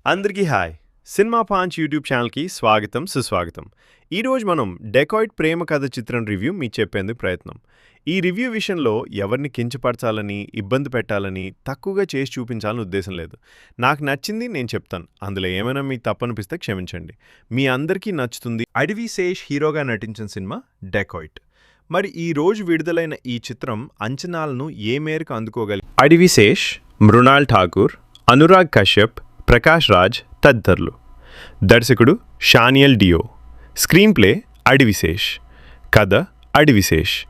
అందరికీ hi. Cinema పాంచ్ YouTube ఛానల్కి స్వాగతం సుస్వాగతం. ఈరోజు మనం డెకాయిట్ ప్రేమ కథ చిత్రం రివ్యూ మీకు చెప్పేందుకు ప్రయత్నం. ఈ రివ్యూ విషయంలో ఎవరిని కించపరచాలని, ఇబ్బంది పెట్టాలని, తక్కువగా చేసి చూపించాలని ఉద్దేశం లేదు. నాకు నచ్చింది నేను చెప్తాను. అందులో ఏమైనా మీకు తప్పనిపిస్తే క్షమించండి. మీ అందరికీ నచ్చుతుంది. అడవి శేష్ హీరోగా నటించిన సినిమా డెకాయిట్. మరి ఈ రోజు విడుదలైన ఈ చిత్రం అంచనాలను ఏ మేరకు అందుకోగలిగి అడవి శేష్, మృణాల్ ఠాకూర్, అనురాగ్ కశ్యప్, ప్రకాష్ రాజ్ తదితరులు. దర్శకుడు షానియల్ డియో. Screen play Adivi Sesh. కథ అడవిశేష్.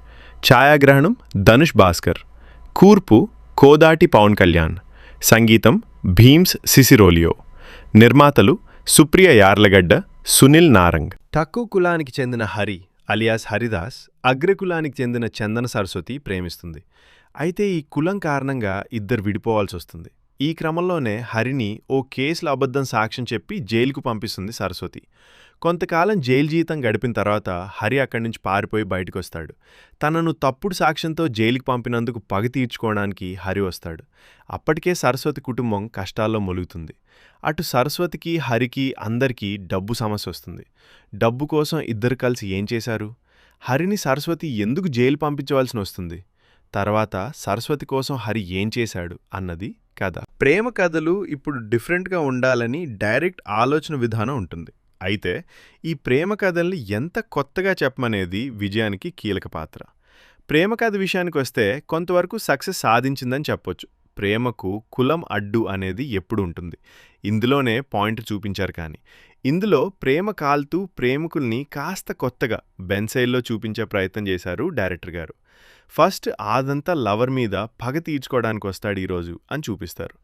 ఛాయాగ్రహణం ధనుష్ భాస్కర్. కూర్పు కోదాటి పవన్ కళ్యాణ్. సంగీతం భీమ్స్ సిసిరోలియో. నిర్మాతలు సుప్రియ యార్లగడ్డ, సునీల్ నారంగ్. తక్కువ కులానికి చెందిన హరి అలియాస్ హరిదాస్ అగ్రకులానికి చెందిన చందన సరస్వతి ప్రేమిస్తుంది. అయితే ఈ కులం కారణంగా ఇద్దరు విడిపోవాల్సి వస్తుంది. ఈ క్రమంలోనే హరిని ఓ కేసులో అబద్ధం సాక్ష్యం చెప్పి జైలుకు పంపిస్తుంది సరస్వతి. కొంతకాలం జైలు జీవితం గడిపిన తర్వాత హరి అక్కడి నుంచి పారిపోయి బయటకు వస్తాడు. తనను తప్పుడు సాక్ష్యంతో జైలుకి పంపినందుకు పగ తీర్చుకోవడానికి హరి వస్తాడు. అప్పటికే సరస్వతి కుటుంబం కష్టాల్లో మొలుగుతుంది. అటు సరస్వతికి, హరికి అందరికీ డబ్బు సమస్య వస్తుంది. డబ్బు కోసం ఇద్దరు కలిసి ఏం చేశారు? హరిని సరస్వతి ఎందుకు జైలు పంపించవలసి వస్తుంది? తర్వాత సరస్వతి కోసం హరి ఏం చేశాడు అన్నది కథ. ప్రేమ కథలు ఇప్పుడు డిఫరెంట్గా ఉండాలని డైరెక్ట్ ఆలోచన విధానం ఉంటుంది. అయితే ఈ ప్రేమ కథల్ని ఎంత కొత్తగా చెప్పమనేది విజయానికి కీలక పాత్ర. ప్రేమ కథ విషయానికి వస్తే కొంతవరకు సక్సెస్ సాధించిందని చెప్పొచ్చు. ప్రేమకు కులం అడ్డు అనేది ఎప్పుడు ఉంటుంది. ఇందులోనే పాయింట్ చూపించారు. కానీ ఇందులో ప్రేమ కాల్తూ ప్రేమికుల్ని కాస్త కొత్తగా బెన్సైల్లో చూపించే ప్రయత్నం చేశారు డైరెక్టర్ గారు. ఫస్ట్ ఆదంతా లవర్ మీద పగ తీర్చుకోవడానికి వస్తాడు ఈరోజు అని చూపిస్తారు.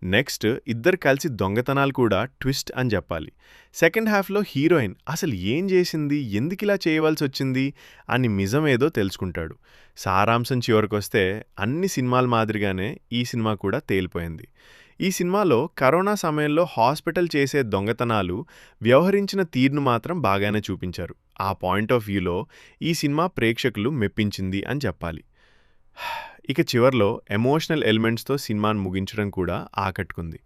నెక్స్ట్ ఇద్దరు కలిసి దొంగతనాలు కూడా ట్విస్ట్ అని చెప్పాలి. సెకండ్ హాఫ్లో హీరోయిన్ అసలు ఏం చేసింది, ఎందుకు ఇలా చేయవలసి వచ్చింది అని నిజమేదో తెలుసుకుంటాడు. సారాంశం చివరికొస్తే అన్ని సినిమాల మాదిరిగానే ఈ సినిమా కూడా తేలిపోయింది. ఈ సినిమాలో కరోనా సమయంలో హాస్పిటల్ చేసే దొంగతనాలు వ్యవహరించిన తీరును మాత్రం బాగానే చూపించారు. ఆ పాయింట్ ఆఫ్ వ్యూలో ఈ సినిమా ప్రేక్షకులు మెప్పించింది అని చెప్పాలి. ఇక చివర్లో ఎమోషనల్ ఎలిమెంట్స్తో సినిమాను ముగించడం కూడా ఆకట్టుకుంది.